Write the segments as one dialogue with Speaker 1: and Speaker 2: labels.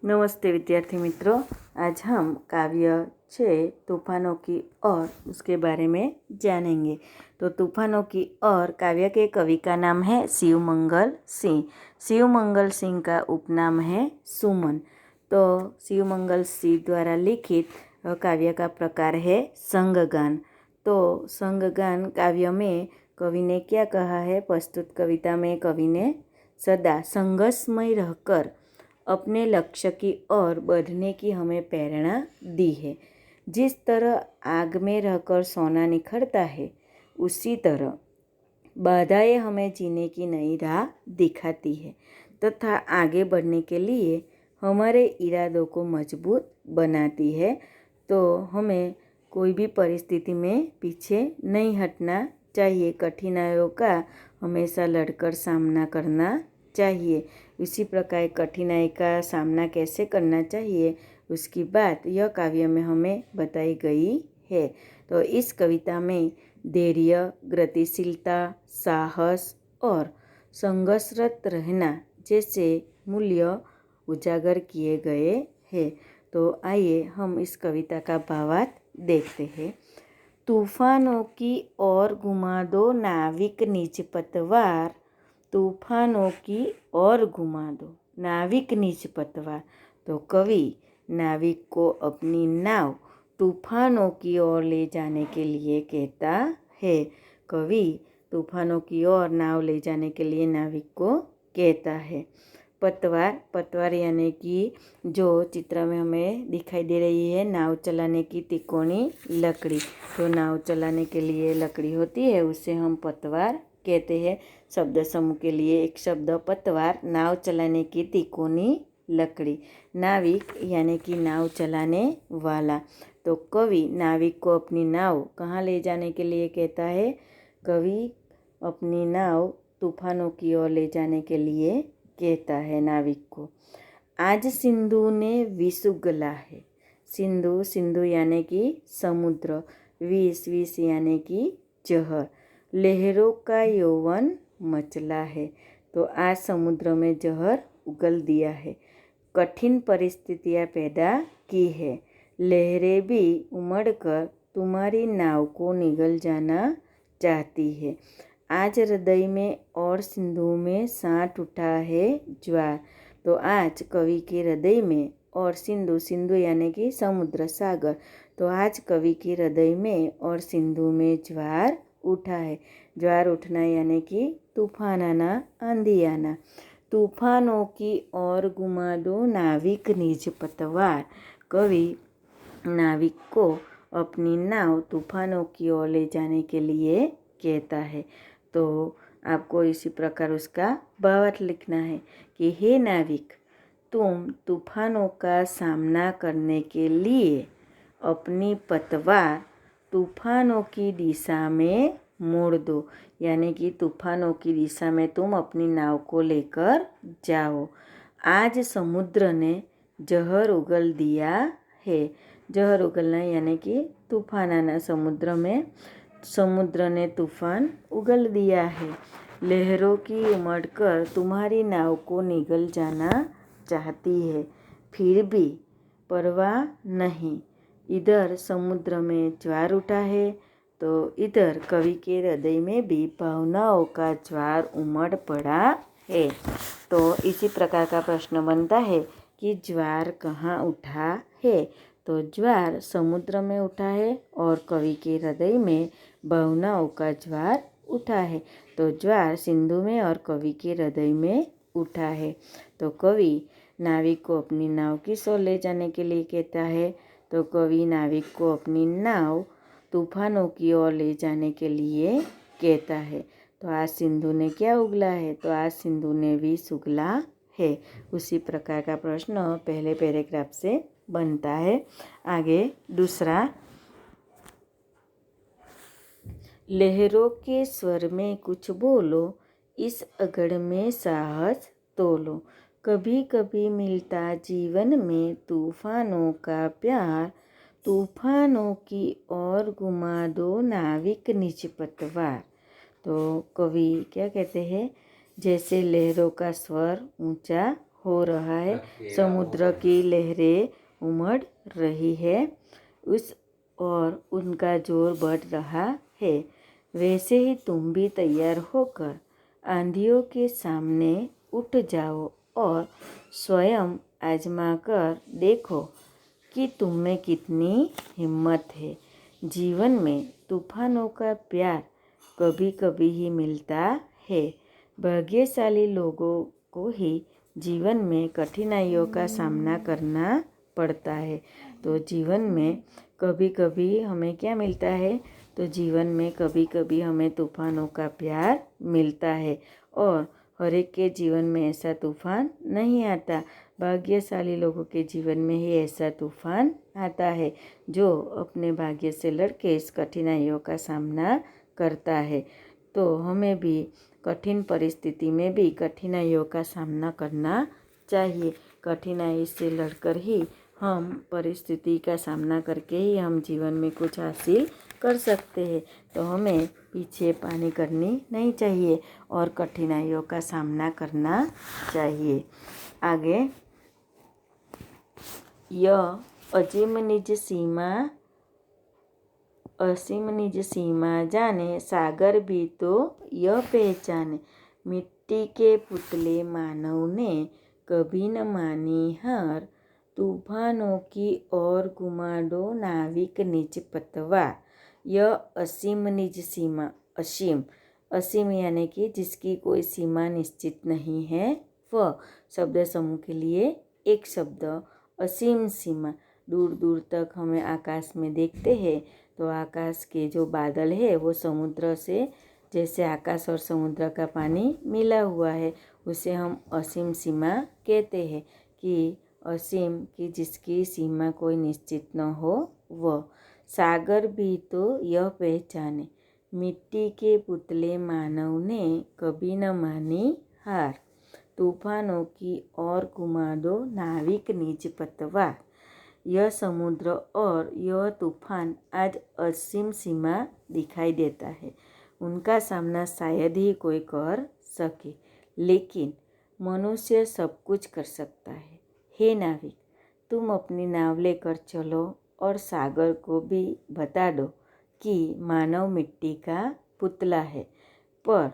Speaker 1: नमस्ते विद्यार्थी मित्रों। आज हम काव्य 6 तूफानों की ओर उसके बारे में जानेंगे। तो तूफानों की ओर काव्य के कवि का नाम है शिवमंगल सिंह। शिवमंगल सिंह का उपनाम है सुमन। तो शिवमंगल सिंह द्वारा लिखित काव्य का प्रकार है संगगान। तो संगगान काव्य में कवि ने क्या कहा है? प्रस्तुत कविता में कवि ने सदा संघर्षमय रहकर अपने लक्ष्य की ओर बढ़ने की हमें प्रेरणा दी है। जिस तरह आग में रहकर सोना निखरता है, उसी तरह बाधाएं हमें जीने की नई राह दिखाती है तथा आगे बढ़ने के लिए हमारे इरादों को मजबूत बनाती है। तो हमें कोई भी परिस्थिति में पीछे नहीं हटना चाहिए। कठिनाइयों का हमेशा लड़कर सामना करना चाहिए। इसी प्रकार कठिनाई का सामना कैसे करना चाहिए, उसकी बात यह काव्य में हमें बताई गई है। तो इस कविता में धैर्य, गतिशीलता, साहस और संघर्षरत रहना जैसे मूल्य उजागर किए गए हैं। तो आइए हम इस कविता का भावार्थ देखते हैं। तूफानों की ओर घुमा दो नाविक निज पतवार, तूफानों की ओर घुमा दो नाविक निज पतवार। तो कवि नाविक को अपनी नाव तूफानों की ओर ले जाने के लिए कहता है। कवि तूफानों की ओर नाव ले जाने के लिए नाविक को कहता है। पतवार, पतवार यानी कि जो चित्र में हमें दिखाई दे रही है, नाव चलाने की तिकोनी लकड़ी। तो नाव चलाने के लिए लकड़ी होती है, उसे हम पतवार कहते हैं। शब्द समूह के लिए एक शब्द पतवार, नाव चलाने की तिकोनी लकड़ी। नाविक यानी कि नाव चलाने वाला। तो कवि नाविक को अपनी नाव कहाँ ले जाने के लिए कहता है? कवि अपनी नाव तूफानों की ओर ले जाने के लिए कहता है नाविक को। आज सिंधु ने विष उगला है। सिंधु, सिंधु यानी कि समुद्र। विष, विष यानी कि जहर। लहरों का यौवन मचला है। तो आज समुद्र में जहर उगल दिया है। कठिन परिस्थितियां पैदा की है। लहरें भी उमड़कर तुम्हारी नाव को निगल जाना चाहती है। आज हृदय में और सिंधु में साथ उठा है ज्वार। तो आज कवि के हृदय में और सिंधु, सिंधु यानी कि समुद्र, सागर। तो आज कवि के हृदय में और सिंधु में ज्वार उठा है। ज्वार उठना यानी कि तूफान आना, आंधी आना। तूफानों की ओर घुमा दो नाविक निज पतवार। कवि नाविक को अपनी नाव तूफानों की ओर ले जाने के लिए कहता है। तो आपको इसी प्रकार उसका भावार्थ लिखना है कि हे नाविक, तुम तूफानों का सामना करने के लिए अपनी पतवार तूफानों की दिशा में मोड़ दो। यानी कि तूफानों की दिशा में तुम अपनी नाव को लेकर जाओ। आज समुद्र ने जहर उगल दिया है। जहर उगलना यानी कि तूफान आना। समुद्र में, समुद्र ने तूफान उगल दिया है। लहरों की उमड़कर तुम्हारी नाव को निगल जाना चाहती है, फिर भी परवाह नहीं। इधर समुद्र में ज्वार उठा है, तो इधर कवि के हृदय में भी भावनाओं का ज्वार उमड़ पड़ा है। तो इसी प्रकार का प्रश्न बनता है कि ज्वार कहाँ उठा है? तो ज्वार समुद्र में उठा है और कवि के हृदय में भावनाओं का ज्वार उठा है। तो ज्वार सिंधु में और कवि के हृदय में उठा है। तो कवि नाविक को अपनी नाव किस ओर ले जाने के लिए कहता है? तो कवि नाविक को अपनी नाव तूफानों की ओर ले जाने के लिए कहता है। तो आज सिंधु ने क्या उगला है? तो आज सिंधु ने विष उगला है। उसी प्रकार का प्रश्न पहले पैराग्राफ से बनता है। आगे दूसरा, लहरों के स्वर में कुछ बोलो, इस अगड़ में साहस तोलो। कभी कभी मिलता जीवन में तूफानों का प्यार, तूफानों की ओर घुमा दो नाविक निज पतवार। तो कवि क्या कहते हैं? जैसे लहरों का स्वर ऊंचा हो रहा है, समुद्र की लहरें उमड़ रही है, उस और उनका जोर बढ़ रहा है। वैसे ही तुम भी तैयार होकर आंधियों के सामने उठ जाओ और स्वयं आजमा कर देखो कि तुम में कितनी हिम्मत है। जीवन में तूफानों का प्यार कभी कभी ही मिलता है। भाग्यशाली लोगों को ही जीवन में कठिनाइयों का सामना करना पड़ता है। तो जीवन में कभी कभी हमें क्या मिलता है? तो जीवन में कभी कभी हमें तूफानों का प्यार मिलता है और हर एक के जीवन में ऐसा तूफान नहीं आता। भाग्यशाली लोगों के जीवन में ही ऐसा तूफान आता है जो अपने भाग्य से लड़के इस कठिनाइयों का सामना करता है। तो हमें भी कठिन परिस्थिति में भी कठिनाइयों का सामना करना चाहिए। कठिनाई से लड़कर ही हम परिस्थिति का सामना करके ही हम जीवन में कुछ हासिल कर सकते हैं। तो हमें पीछे पानी करनी नहीं चाहिए और कठिनाइयों का सामना करना चाहिए। आगे, यह असीम निज सीमा जाने, सागर भी तो यह पहचाने। मिट्टी के पुतले मानव ने कभी न मानी हार, तूफानों की ओर घुमा दो नाविक निज पतवार। यह असीम निज सीमा, असीम असीम यानी कि जिसकी कोई सीमा निश्चित नहीं है, वह शब्द समूह के लिए एक शब्द असीम सीमा। दूर दूर तक हमें आकाश में देखते हैं तो आकाश के जो बादल है वो समुद्र से, जैसे आकाश और समुद्र का पानी मिला हुआ है, उसे हम असीम सीमा कहते हैं। कि असीम कि जिसकी सीमा कोई निश्चित न हो वह। सागर भी तो यह पहचाने, मिट्टी के पुतले मानव ने कभी न मानी हार, तूफानों की ओर घुमा दो नाविक निज पतवार। यह समुद्र और यह तूफान आज असीम सीमा दिखाई देता है, उनका सामना शायद ही कोई कर सके, लेकिन मनुष्य सब कुछ कर सकता है। हे नाविक, तुम अपनी नाव लेकर चलो और सागर को भी बता दो कि मानव मिट्टी का पुतला है, पर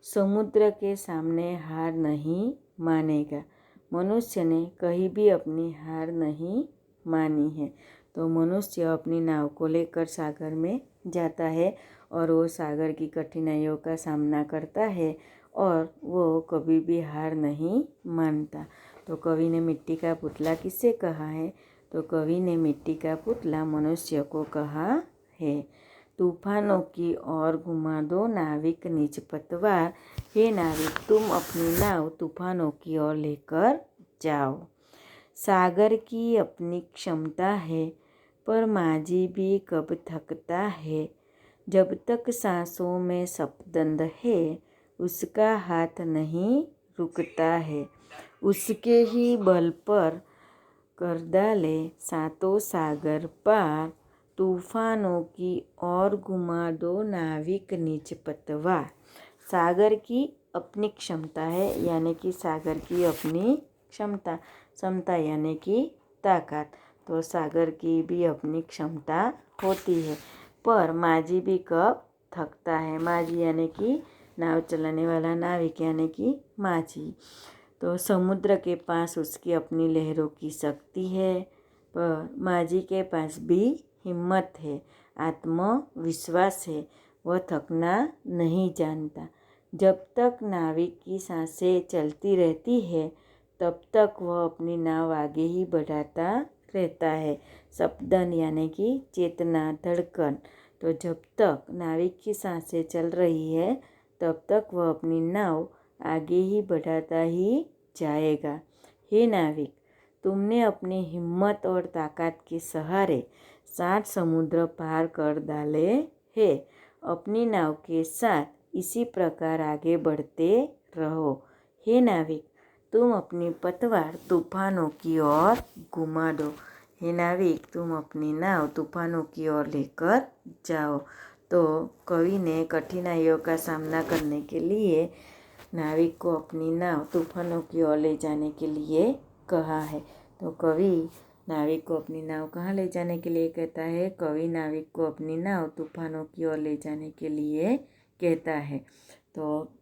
Speaker 1: समुद्र के सामने हार नहीं मानेगा। मनुष्य ने कहीं भी अपनी हार नहीं मानी है। तो मनुष्य अपनी नाव को लेकर सागर में जाता है और वो सागर की कठिनाइयों का सामना करता है और वो कभी भी हार नहीं मानता। तो कवि ने मिट्टी का पुतला किससे कहा है? तो कवि ने मिट्टी का पुतला मनुष्य को कहा है। तूफानों की ओर घुमा दो नाविक निज पतवार। हे नाविक, तुम अपनी नाव तूफानों की ओर लेकर जाओ। सागर की अपनी क्षमता है, पर माझी भी कब थकता है। जब तक सांसों में सपदंद है, उसका हाथ नहीं रुकता है। उसके ही बल पर कर डाले सातों सागर पार, तूफानों की ओर घुमा दो नाविक निज पतवार। सागर की अपनी क्षमता है, यानी कि सागर की अपनी क्षमता यानी कि ताकत। तो सागर की भी अपनी क्षमता होती है, पर माझी भी कब थकता है। माझी यानी कि नाव चलाने वाला, नाविक यानी कि माझी। तो समुद्र के पास उसकी अपनी लहरों की शक्ति है, पर माझी के पास भी हिम्मत है, आत्मविश्वास है, वह थकना नहीं जानता। जब तक नाविक की सांसें चलती रहती है, तब तक वह अपनी नाव आगे ही बढ़ाता रहता है। सपदन यानी कि चेतना, धड़कन। तो जब तक नाविक की सांसें चल रही है, तब तक वह अपनी नाव आगे ही बढ़ाता ही जाएगा। हे नाविक, तुमने अपनी हिम्मत और ताकत के सहारे 7 समुद्र पार कर डाले हैं। अपनी नाव के साथ इसी प्रकार आगे बढ़ते रहो। हे नाविक, तुम अपनी पतवार तूफानों की ओर घुमा दो। हे नाविक, तुम अपनी नाव तूफानों की ओर लेकर जाओ। तो कवि ने कठिनाइयों का सामना करने के लिए नाविक को अपनी नाव तूफानों की ओर ले जाने के लिए कहा है। तो कवि नाविक को अपनी नाव कहाँ ले जाने के लिए कहता है? कवि नाविक को अपनी नाव तूफानों की ओर ले जाने के लिए कहता है। तो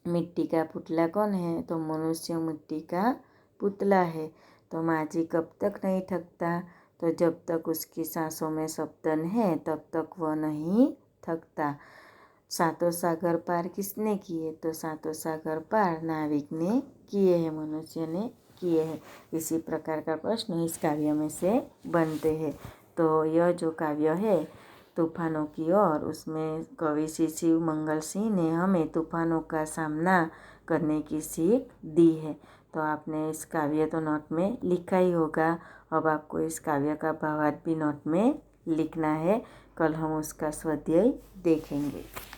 Speaker 1: मिट्टी का पुतला कौन है? तो मनुष्य मिट्टी का पुतला है। तो माझी कब तक नहीं थकता? तो जब तक उसकी सांसों में सपतन है तब तक वह नहीं थकता। सातों सागर पार किसने किए? तो सातों सागर पार नाविक ने किए हैं, मनुष्य ने किए हैं। इसी प्रकार का प्रश्न इस काव्य में से बनते हैं। तो यह जो काव्य है तूफानों की ओर, उसमें कवि श्री शिव मंगल सिंह ने हमें तूफानों का सामना करने की सीख दी है। तो आपने इस काव्य तो नोट में लिखा ही होगा। अब आपको इस काव्य का भावार्थ भी नोट में लिखना है। कल हम उसका स्वाध्याय देखेंगे।